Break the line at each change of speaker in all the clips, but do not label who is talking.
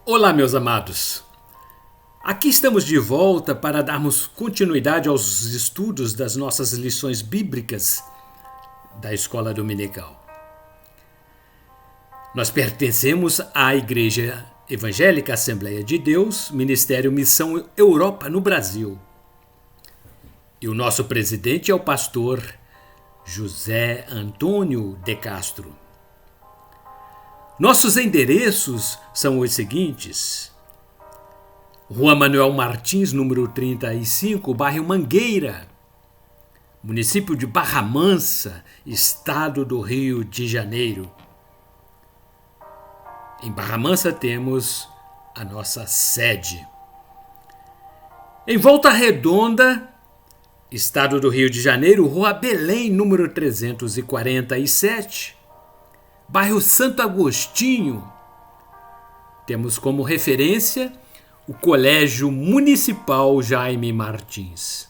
Olá, meus amados. Aqui estamos de volta para darmos continuidade aos estudos das nossas lições bíblicas da Escola Dominical. Nós pertencemos à Igreja Evangélica Assembleia de Deus, Ministério Missão Europa no Brasil. E o nosso presidente é o pastor José Antônio de Castro. Nossos endereços são os seguintes: Rua Manuel Martins, número 35, bairro Mangueira, município de Barra Mansa, estado do Rio de Janeiro. Em Barra Mansa temos a nossa sede. Em Volta Redonda, estado do Rio de Janeiro, Rua Belém, número 347, bairro Santo Agostinho, temos como referência o Colégio Municipal Jaime Martins.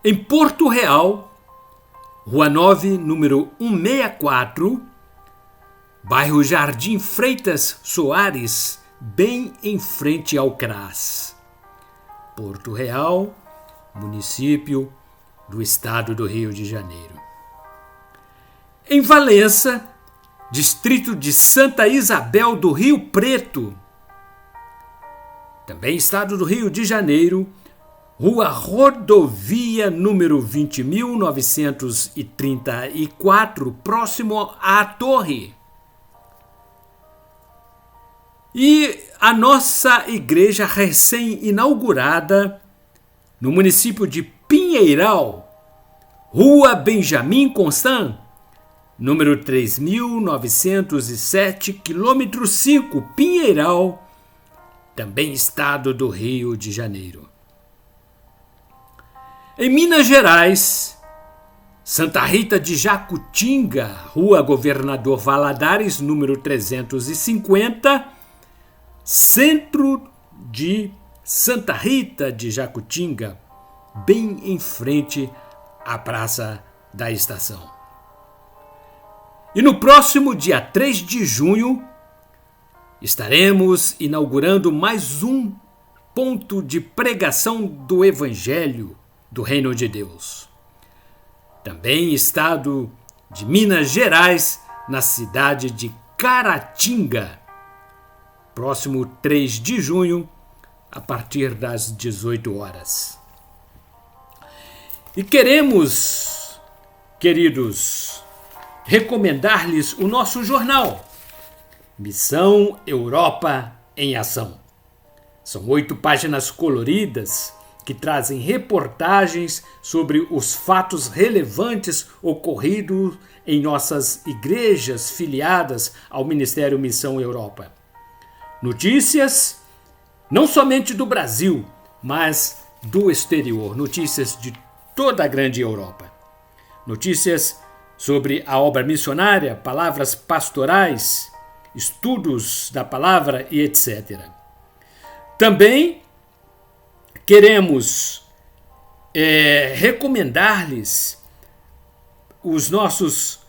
Em Porto Real, Rua 9, número 164, bairro Jardim Freitas Soares, bem em frente ao CRAS. Porto Real, município do estado do Rio de Janeiro. Em Valença, distrito de Santa Isabel do Rio Preto, também estado do Rio de Janeiro, Rua Rodovia número 20.934, próximo à Torre. E a nossa igreja recém-inaugurada no município de Pinheiral, Rua Benjamin Constant, número 3.907, quilômetro 5, Pinheiral, também estado do Rio de Janeiro. Em Minas Gerais, Santa Rita de Jacutinga, Rua Governador Valadares, número 350, centro de Santa Rita de Jacutinga, bem em frente à Praça da Estação. E no próximo dia 3 de junho, estaremos inaugurando mais um ponto de pregação do Evangelho do Reino de Deus. Também estado de Minas Gerais, na cidade de Caratinga, próximo 3 de junho, a partir das 18 horas. E queremos, queridos, recomendar-lhes o nosso jornal, Missão Europa em Ação. São 8 páginas coloridas que trazem reportagens sobre os fatos relevantes ocorridos em nossas igrejas filiadas ao Ministério Missão Europa. Notícias não somente do Brasil, mas do exterior, notícias de toda a grande Europa. Notícias sobre a obra missionária, palavras pastorais, estudos da palavra e etc. Também queremos recomendar-lhes os nossos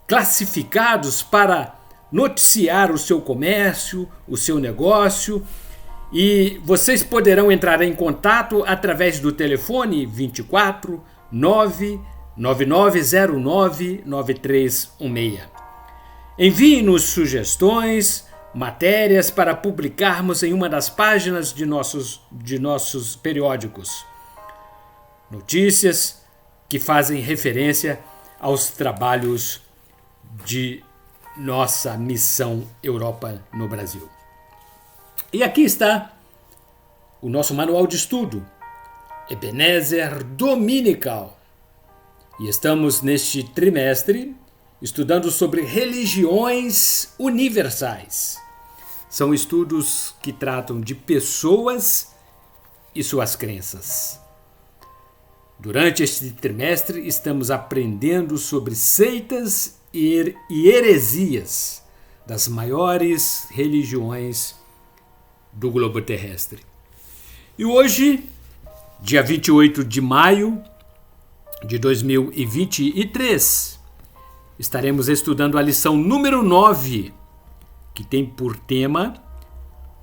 classificados para noticiar o seu comércio, o seu negócio, e vocês poderão entrar em contato através do telefone 24 999099316. Envie-nos sugestões, matérias para publicarmos em uma das páginas de nossos periódicos. Notícias que fazem referência aos trabalhos de nossa Missão Europa no Brasil. E aqui está o nosso manual de estudo, Ebenezer Dominical. E estamos neste trimestre estudando sobre religiões universais. São estudos que tratam de pessoas e suas crenças. Durante este trimestre estamos aprendendo sobre seitas e heresias das maiores religiões do globo terrestre. E hoje, dia 28 de maio de 2023, estaremos estudando a lição número 9, que tem por tema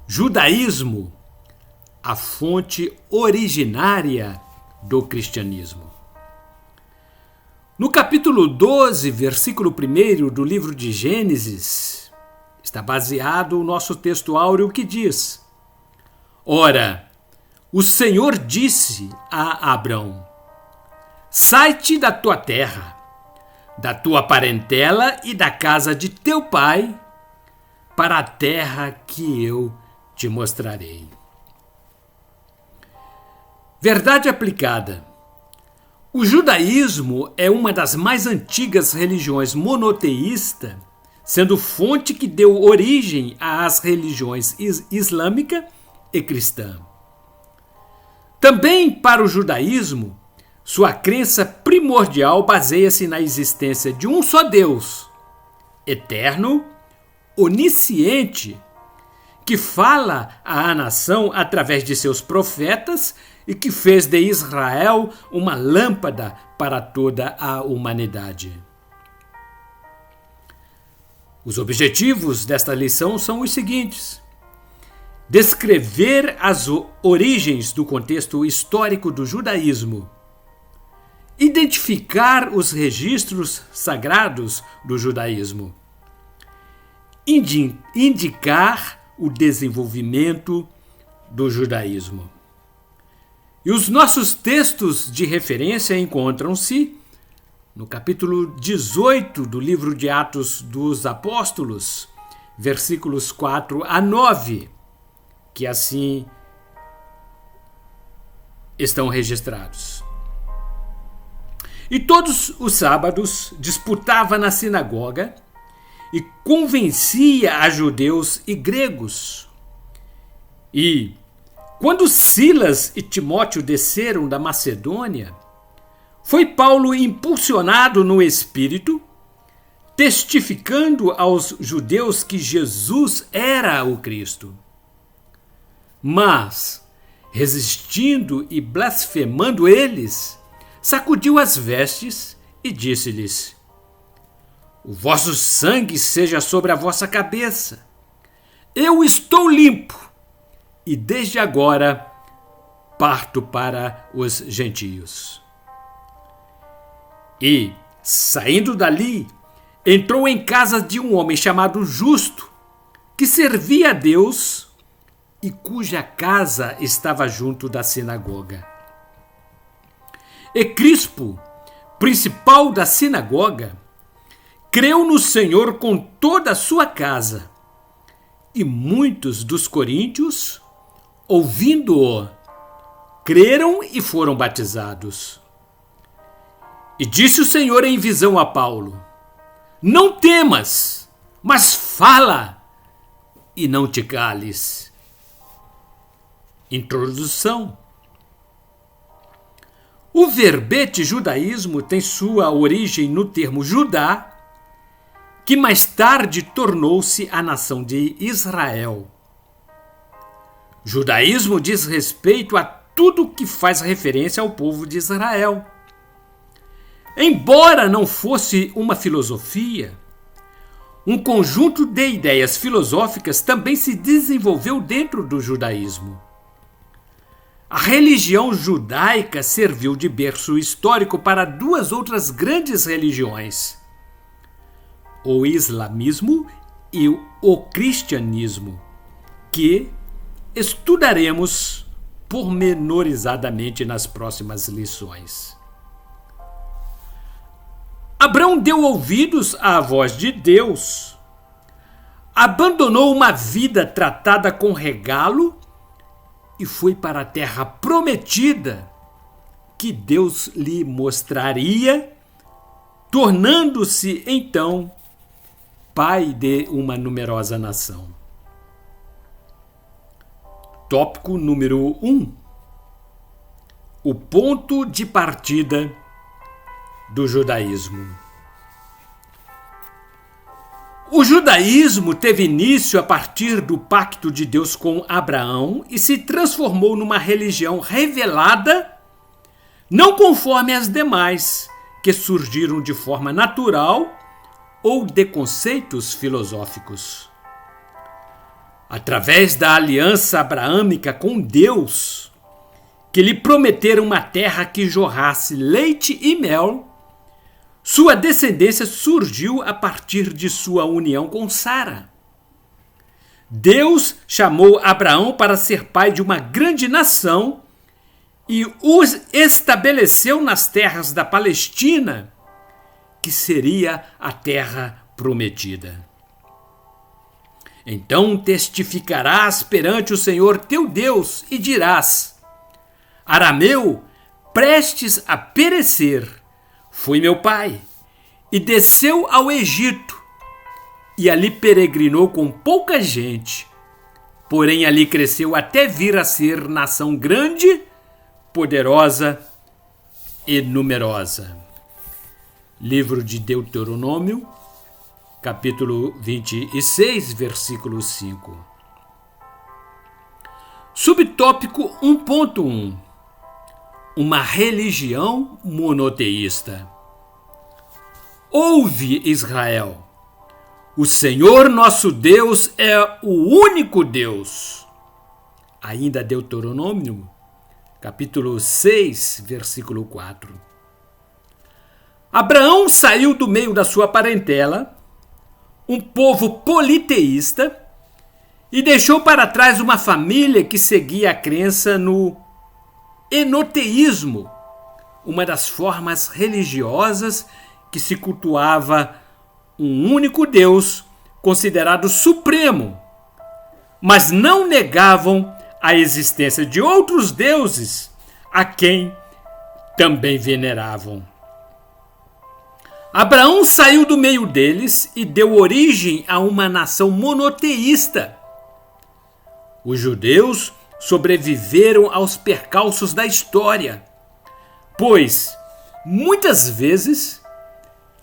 Judaísmo, a fonte originária do cristianismo. No capítulo 12, versículo 1 do livro de Gênesis, está baseado o nosso texto áureo que diz: Ora, o Senhor disse a Abrão: Sai-te da tua terra, da tua parentela e da casa de teu pai, para a terra que eu te mostrarei. Verdade aplicada. O judaísmo é uma das mais antigas religiões monoteístas, sendo fonte que deu origem às religiões islâmica e cristã. Também para o judaísmo, sua crença primordial baseia-se na existência de um só Deus, eterno, onisciente, que fala à nação através de seus profetas e que fez de Israel uma lâmpada para toda a humanidade. Os objetivos desta lição são os seguintes: descrever as origens do contexto histórico do judaísmo, identificar os registros sagrados do judaísmo, indicar o desenvolvimento do judaísmo. E os nossos textos de referência encontram-se no capítulo 18 do livro de Atos dos Apóstolos, versículos 4 a 9, que assim estão registrados. E todos os sábados disputava na sinagoga e convencia a judeus e gregos. E, quando Silas e Timóteo desceram da Macedônia, foi Paulo impulsionado no Espírito, testificando aos judeus que Jesus era o Cristo. Mas, resistindo e blasfemando eles, sacudiu as vestes e disse-lhes: O vosso sangue seja sobre a vossa cabeça. Eu estou limpo, e desde agora parto para os gentios. E, saindo dali, entrou em casa de um homem chamado Justo, que servia a Deus e cuja casa estava junto da sinagoga. E Crispo, principal da sinagoga, creu no Senhor com toda a sua casa, e muitos dos coríntios, ouvindo-o, creram e foram batizados. E disse o Senhor em visão a Paulo: Não temas, mas fala e não te cales. Introdução. O verbete judaísmo tem sua origem no termo Judá, que mais tarde tornou-se a nação de Israel. Judaísmo diz respeito a tudo que faz referência ao povo de Israel. Embora não fosse uma filosofia, um conjunto de ideias filosóficas também se desenvolveu dentro do judaísmo. A religião judaica serviu de berço histórico para duas outras grandes religiões: o islamismo e o cristianismo, que estudaremos pormenorizadamente nas próximas lições. Abrão deu ouvidos à voz de Deus, abandonou uma vida tratada com regalo e foi para a terra prometida que Deus lhe mostraria, tornando-se então pai de uma numerosa nação. Tópico número 1. O ponto de partida do judaísmo. O judaísmo teve início a partir do pacto de Deus com Abraão e se transformou numa religião revelada, não conforme as demais, que surgiram de forma natural ou de conceitos filosóficos. através da aliança abraâmica com Deus, que lhe prometera uma terra que jorrasse leite e mel, sua descendência surgiu a partir de sua união com Sara. Deus chamou Abraão para ser pai de uma grande nação e os estabeleceu nas terras da Palestina, que seria a terra prometida. Então testificarás perante o Senhor teu Deus e dirás: Arameu, prestes a perecer, foi meu pai, e desceu ao Egito, e ali peregrinou com pouca gente, porém ali cresceu até vir a ser nação grande, poderosa e numerosa. Livro de Deuteronômio, capítulo 26, versículo 5. Subtópico 1.1. Uma religião monoteísta. Ouve, Israel, o Senhor nosso Deus é o único Deus. Ainda Deuteronômio, capítulo 6, versículo 4. Abraão saiu do meio da sua parentela, um povo politeísta, e deixou para trás uma família que seguia a crença no enoteísmo, uma das formas religiosas que se cultuava um único Deus considerado supremo, mas não negavam a existência de outros deuses a quem também veneravam. Abraão saiu do meio deles e deu origem a uma nação monoteísta. Os judeus sobreviveram aos percalços da história, pois, muitas vezes,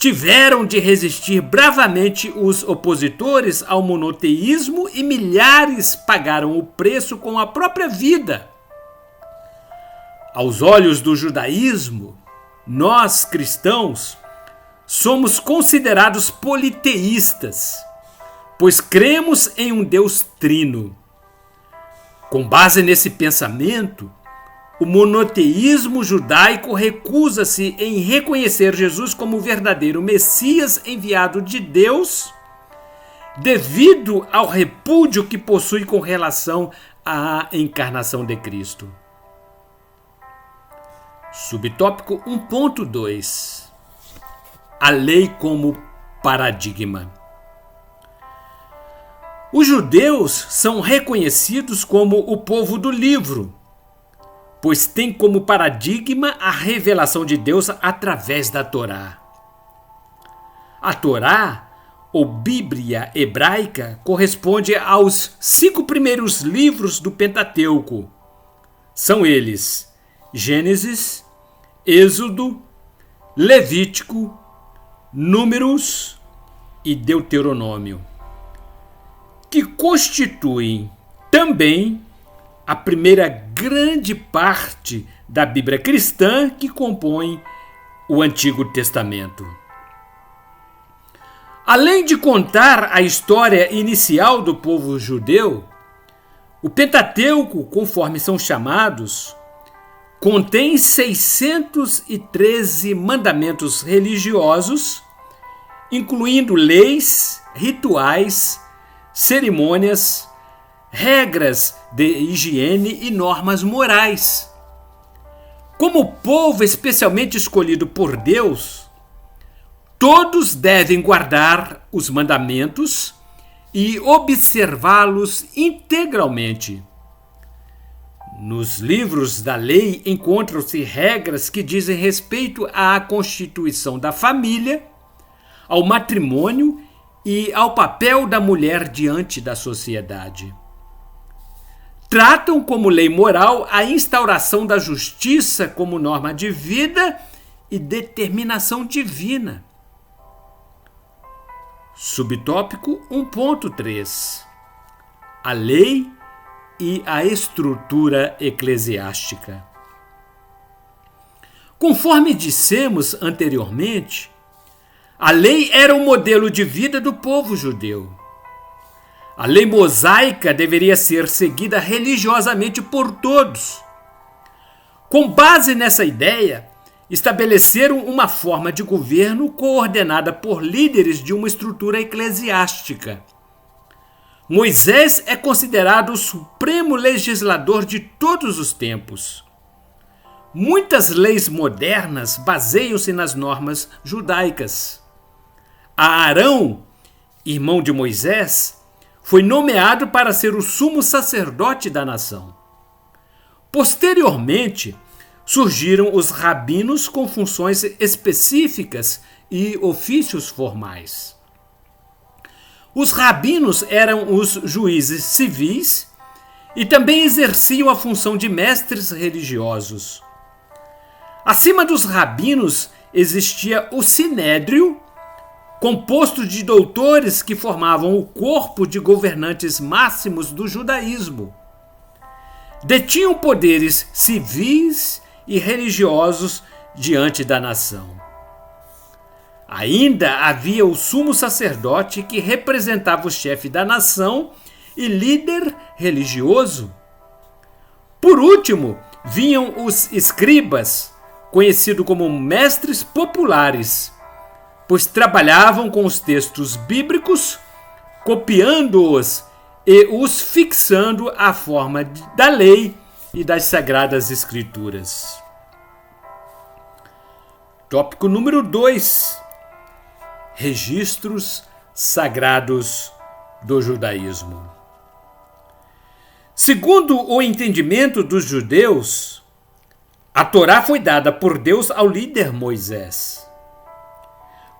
tiveram de resistir bravamente os opositores ao monoteísmo e milhares pagaram o preço com a própria vida. Aos olhos do judaísmo, nós, cristãos, somos considerados politeístas, pois cremos em um Deus trino. Com base nesse pensamento, o monoteísmo judaico recusa-se em reconhecer Jesus como o verdadeiro Messias enviado de Deus, devido ao repúdio que possui com relação à encarnação de Cristo. Subtópico 1.2. A lei como paradigma. Os judeus são reconhecidos como o povo do livro, pois tem como paradigma a revelação de Deus através da Torá. A Torá, ou Bíblia hebraica, corresponde aos 5 primeiros livros do Pentateuco. São eles Gênesis, Êxodo, Levítico, Números e Deuteronômio, que constituem também a primeira grande parte da Bíblia cristã que compõe o Antigo Testamento. Além de contar a história inicial do povo judeu, o Pentateuco, conforme são chamados, contém 613 mandamentos religiosos, incluindo leis, rituais, cerimônias, regras de higiene e normas morais. Como povo especialmente escolhido por Deus, todos devem guardar os mandamentos e observá-los integralmente. Nos livros da lei encontram-se regras que dizem respeito à constituição da família, ao matrimônio e ao papel da mulher diante da sociedade. Tratam como lei moral a instauração da justiça como norma de vida e determinação divina. Subtópico 1.3. A lei e a estrutura eclesiástica. Conforme dissemos anteriormente, a lei era o modelo de vida do povo judeu. A lei mosaica deveria ser seguida religiosamente por todos. Com base nessa ideia, estabeleceram uma forma de governo coordenada por líderes de uma estrutura eclesiástica. Moisés é considerado o supremo legislador de todos os tempos. Muitas leis modernas baseiam-se nas normas judaicas. Arão, irmão de Moisés, foi nomeado para ser o sumo sacerdote da nação. Posteriormente, surgiram os rabinos com funções específicas e ofícios formais. Os rabinos eram os juízes civis e também exerciam a função de mestres religiosos. Acima dos rabinos existia o sinédrio, composto de doutores que formavam o corpo de governantes máximos do judaísmo. Detinham poderes civis e religiosos diante da nação. Ainda havia o sumo sacerdote que representava o chefe da nação e líder religioso. Por último, vinham os escribas, conhecidos como mestres populares, pois trabalhavam com os textos bíblicos, copiando-os e os fixando à forma da lei e das Sagradas Escrituras. Tópico número 2. Registros sagrados do judaísmo. Segundo o entendimento dos judeus, a Torá foi dada por Deus ao líder Moisés.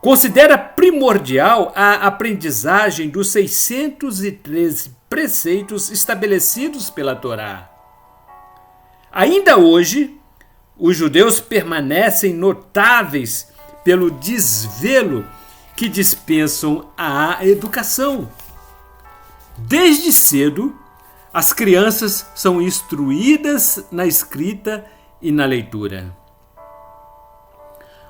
Considera primordial a aprendizagem dos 613 preceitos estabelecidos pela Torá. Ainda hoje, os judeus permanecem notáveis pelo desvelo que dispensam à educação. Desde cedo, as crianças são instruídas na escrita e na leitura.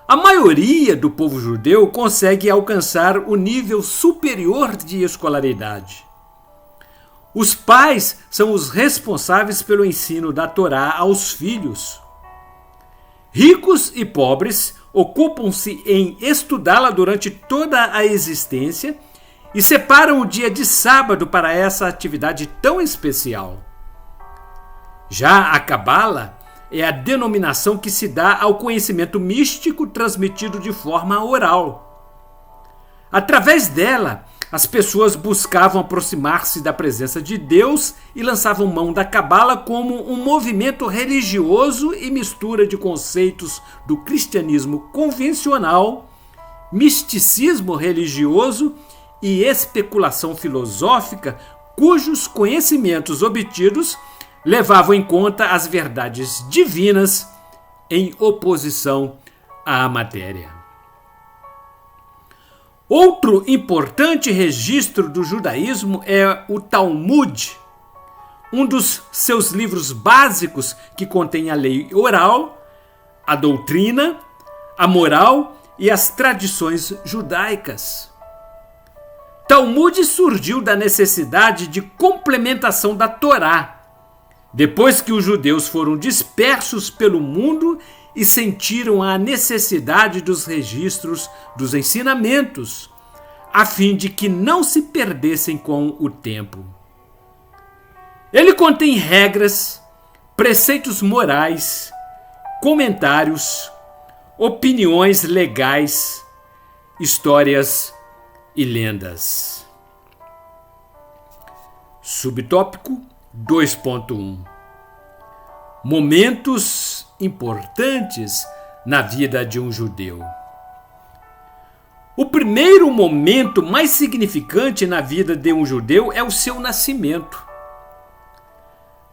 A maioria do povo judeu consegue alcançar o nível superior de escolaridade. Os pais são os responsáveis pelo ensino da Torá aos filhos. Ricos e pobres ocupam-se em estudá-la durante toda a existência e separam o dia de sábado para essa atividade tão especial. Já a Cabala é a denominação que se dá ao conhecimento místico transmitido de forma oral. Através dela, as pessoas buscavam aproximar-se da presença de Deus e lançavam mão da Cabala como um movimento religioso e mistura de conceitos do cristianismo convencional, misticismo religioso e especulação filosófica, cujos conhecimentos obtidos levavam em conta as verdades divinas em oposição à matéria. Outro importante registro do judaísmo é o Talmud, um dos seus livros básicos que contém a lei oral, a doutrina, a moral e as tradições judaicas. Talmud surgiu da necessidade de complementação da Torá, depois que os judeus foram dispersos pelo mundo e sentiram a necessidade dos registros dos ensinamentos, a fim de que não se perdessem com o tempo. Ele contém regras, preceitos morais, comentários, opiniões legais, histórias e lendas. Subtópico 2.1. Momentos importantes na vida de um judeu. O primeiro momento mais significante na vida de um judeu é o seu nascimento.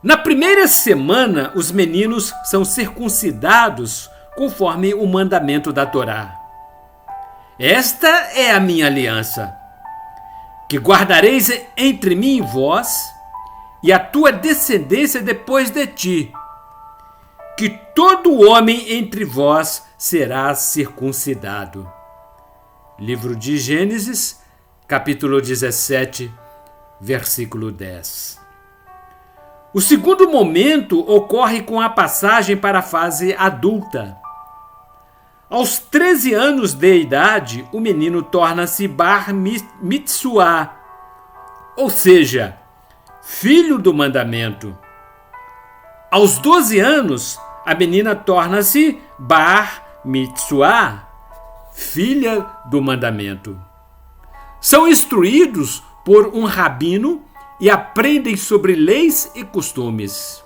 Na primeira semana, os meninos são circuncidados conforme o mandamento da Torá. Esta é a minha aliança, que guardareis entre mim e vós, e a tua descendência depois de ti, que todo homem entre vós será circuncidado. Livro de Gênesis, capítulo 17, versículo 10. O segundo momento ocorre com a passagem para a fase adulta. Aos 13 anos de idade, o menino torna-se Bar Mitzvah, ou seja, filho do mandamento. Aos 12 anos, a menina torna-se Bar Mitzvah, filha do mandamento. São instruídos por um rabino e aprendem sobre leis e costumes.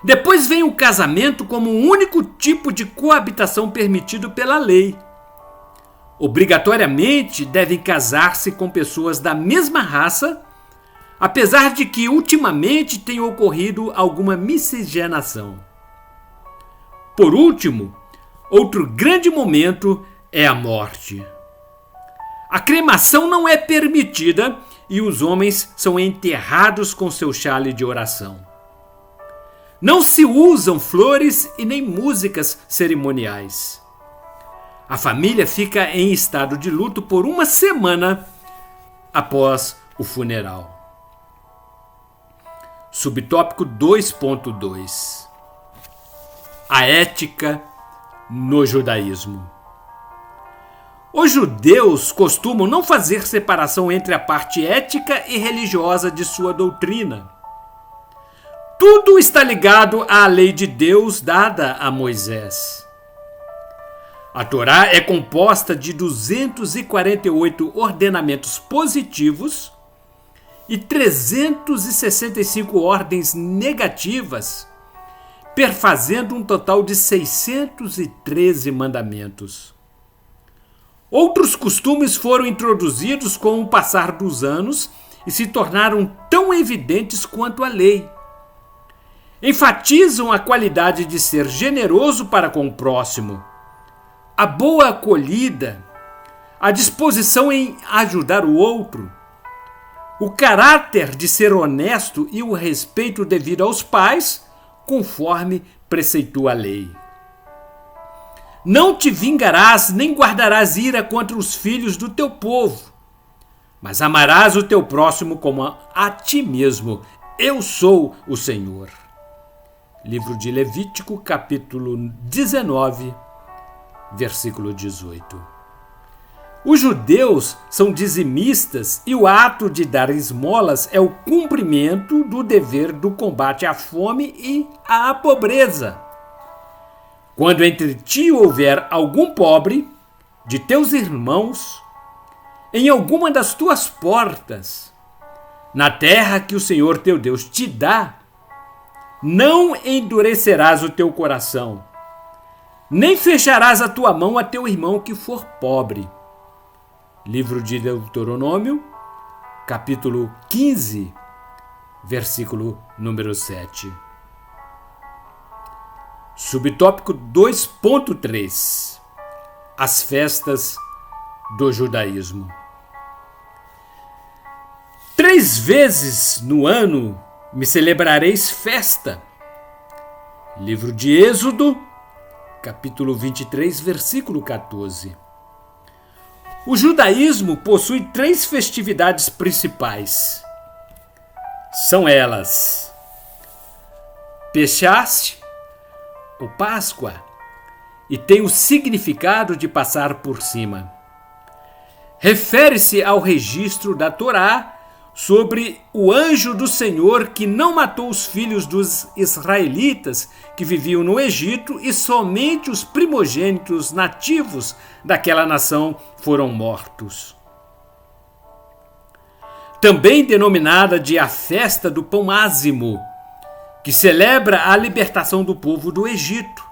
Depois vem o casamento como o único tipo de coabitação permitido pela lei. Obrigatoriamente devem casar-se com pessoas da mesma raça, apesar de que ultimamente tenha ocorrido alguma miscigenação. Por último, outro grande momento é a morte. A cremação não é permitida e os homens são enterrados com seu chale de oração. Não se usam flores e nem músicas cerimoniais. A família fica em estado de luto por uma semana após o funeral. Subtópico 2.2. A ética no judaísmo. Os judeus costumam não fazer separação entre a parte ética e religiosa de sua doutrina. Tudo está ligado à lei de Deus dada a Moisés. A Torá é composta de 248 ordenamentos positivos e 365 ordens negativas, perfazendo um total de 613 mandamentos. Outros costumes foram introduzidos com o passar dos anos e se tornaram tão evidentes quanto a lei. Enfatizam a qualidade de ser generoso para com o próximo, a boa acolhida, a disposição em ajudar o outro, o caráter de ser honesto e o respeito devido aos pais, conforme preceitua a lei. Não te vingarás nem guardarás ira contra os filhos do teu povo, mas amarás o teu próximo como a ti mesmo. Eu sou o Senhor. Livro de Levítico, capítulo 19, versículo 18. Os judeus são dizimistas e o ato de dar esmolas é o cumprimento do dever do combate à fome e à pobreza. Quando entre ti houver algum pobre, de teus irmãos, em alguma das tuas portas, na terra que o Senhor teu Deus te dá, não endurecerás o teu coração, nem fecharás a tua mão a teu irmão que for pobre. Livro de Deuteronômio, capítulo 15, versículo número 7. Subtópico 2.3. As festas do judaísmo. 3 vezes no ano me celebrareis festa. Livro de Êxodo, capítulo 23, versículo 14. O judaísmo possui 3 festividades principais. São elas: Pesach, ou Páscoa, e tem o significado de passar por cima. Refere-se ao registro da Torá sobre o anjo do Senhor que não matou os filhos dos israelitas que viviam no Egito e somente os primogênitos nativos daquela nação foram mortos. Também denominada de a festa do pão ázimo, que celebra a libertação do povo do Egito.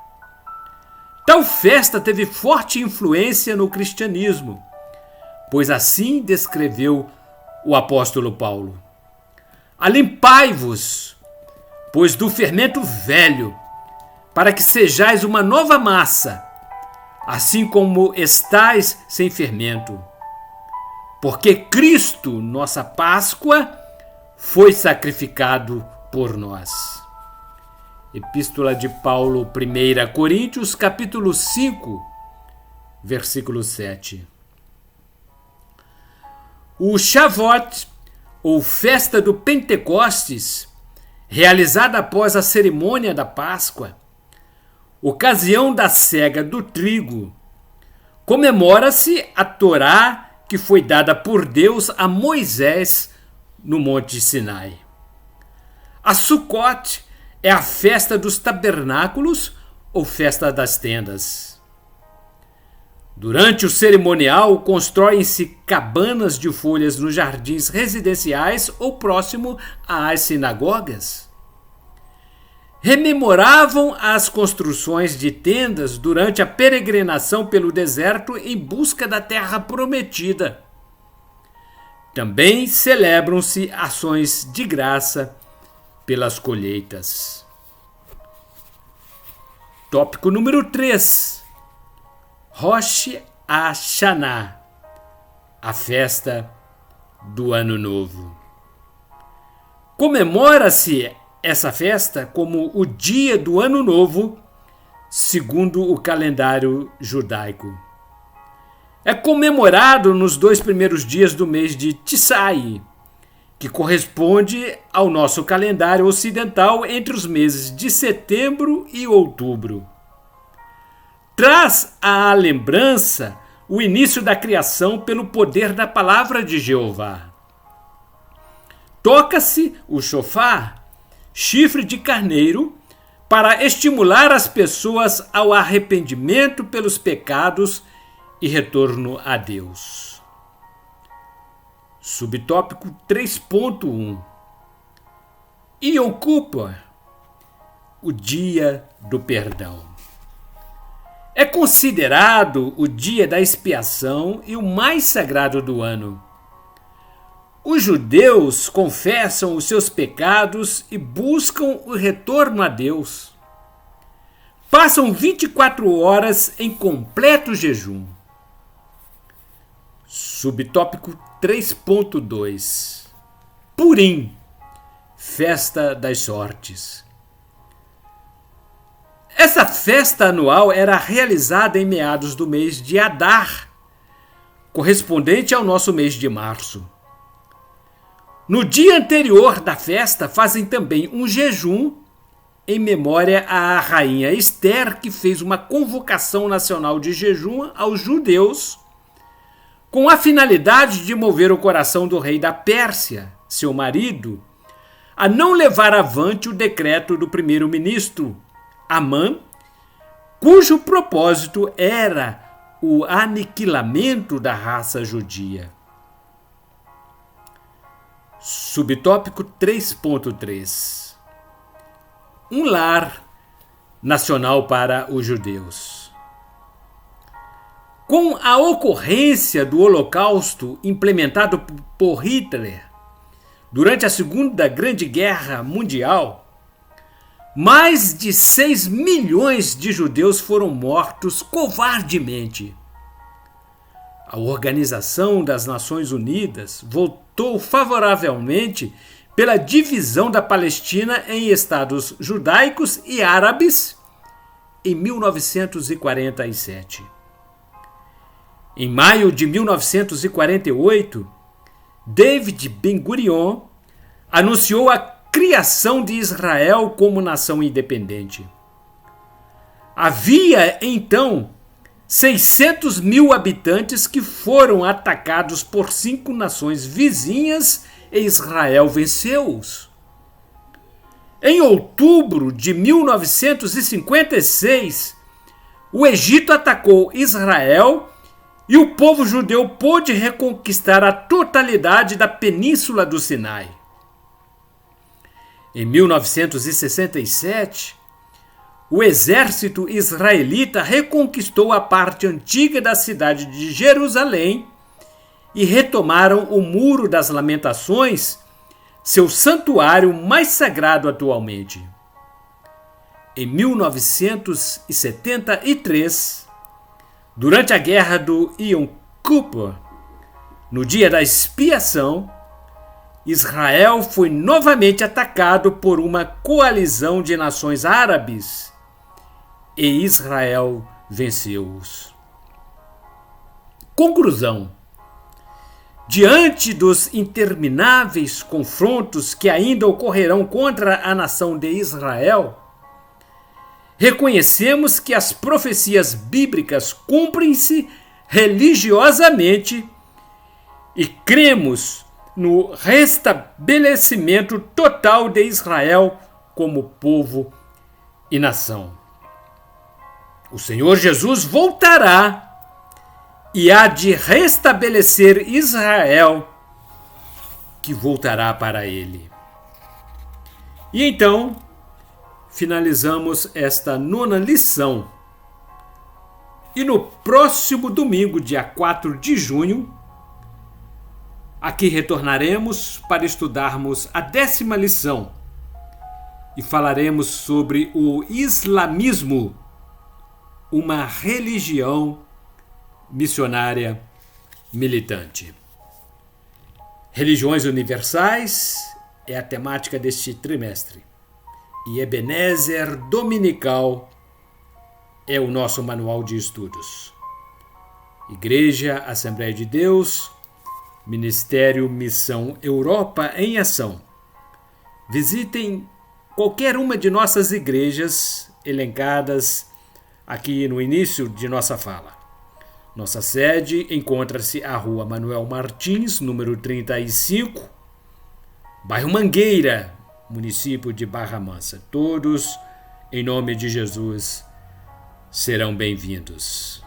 Tal festa teve forte influência no cristianismo, pois assim descreveu o apóstolo Paulo: Alimpai-vos, pois do fermento velho, para que sejais uma nova massa, assim como estais sem fermento. Porque Cristo, nossa Páscoa, foi sacrificado por nós. Epístola de Paulo, 1 Coríntios, capítulo 5, versículo 7. O Shavuot, ou festa do Pentecostes, realizada após a cerimônia da Páscoa, ocasião da cega do trigo, comemora-se a Torá que foi dada por Deus a Moisés no Monte Sinai. A Sukkot é a festa dos tabernáculos ou festa das tendas. Durante o cerimonial, constroem-se cabanas de folhas nos jardins residenciais ou próximo às sinagogas. Rememoravam as construções de tendas durante a peregrinação pelo deserto em busca da terra prometida. Também celebram-se ações de graça pelas colheitas. Tópico número 3. Rosh Hashanah, a festa do Ano Novo. Comemora-se essa festa como o dia do Ano Novo, segundo o calendário judaico. É comemorado nos 2 primeiros dias do mês de Tisai, que corresponde ao nosso calendário ocidental entre os meses de setembro e outubro. Traz à lembrança o início da criação pelo poder da palavra de Jeová. Toca-se o shofar, chifre de carneiro, para estimular as pessoas ao arrependimento pelos pecados e retorno a Deus. Subtópico 3.1. Yom Kippur, o dia do perdão. É considerado o dia da expiação e o mais sagrado do ano. Os judeus confessam os seus pecados e buscam o retorno a Deus. Passam 24 horas em completo jejum. Subtópico 3.2. Purim, festa das sortes. Essa festa anual era realizada em meados do mês de Adar, correspondente ao nosso mês de março. No dia anterior da festa, fazem também um jejum em memória à rainha Esther, que fez uma convocação nacional de jejum aos judeus, com a finalidade de mover o coração do rei da Pérsia, seu marido, a não levar avante o decreto do primeiro-ministro Amã, cujo propósito era o aniquilamento da raça judia. Subtópico 3.3. Um lar nacional para os judeus. Com a ocorrência do Holocausto implementado por Hitler durante a Segunda Grande Guerra Mundial, mais de 6 milhões de judeus foram mortos covardemente. A Organização das Nações Unidas votou favoravelmente pela divisão da Palestina em estados judaicos e árabes em 1947. Em maio de 1948, David Ben-Gurion anunciou a criação de Israel como nação independente. Havia, então, 600 mil habitantes que foram atacados por 5 nações vizinhas e Israel venceu-os. Em outubro de 1956, o Egito atacou Israel e o povo judeu pôde reconquistar a totalidade da península do Sinai. Em 1967, o exército israelita reconquistou a parte antiga da cidade de Jerusalém e retomaram o Muro das Lamentações, seu santuário mais sagrado atualmente. Em 1973, durante a guerra do Yom Kippur, no dia da expiação, Israel foi novamente atacado por uma coalizão de nações árabes e Israel venceu-os. Conclusão: diante dos intermináveis confrontos que ainda ocorrerão contra a nação de Israel, reconhecemos que as profecias bíblicas cumprem-se religiosamente e cremos no restabelecimento total de Israel como povo e nação. O Senhor Jesus voltará e há de restabelecer Israel, que voltará para ele. E então, finalizamos esta 9ª lição. E no próximo domingo, dia 4 de junho, aqui retornaremos para estudarmos a 10ª lição e falaremos sobre o islamismo, uma religião missionária militante. Religiões universais é a temática deste trimestre. E Ebenezer Dominical é o nosso manual de estudos. Igreja Assembleia de Deus, Ministério Missão Europa em Ação. Visitem qualquer uma de nossas igrejas elencadas aqui no início de nossa fala. Nossa sede encontra-se à Rua Manuel Martins, número 35, bairro Mangueira, município de Barra Mansa. Todos, em nome de Jesus, serão bem-vindos.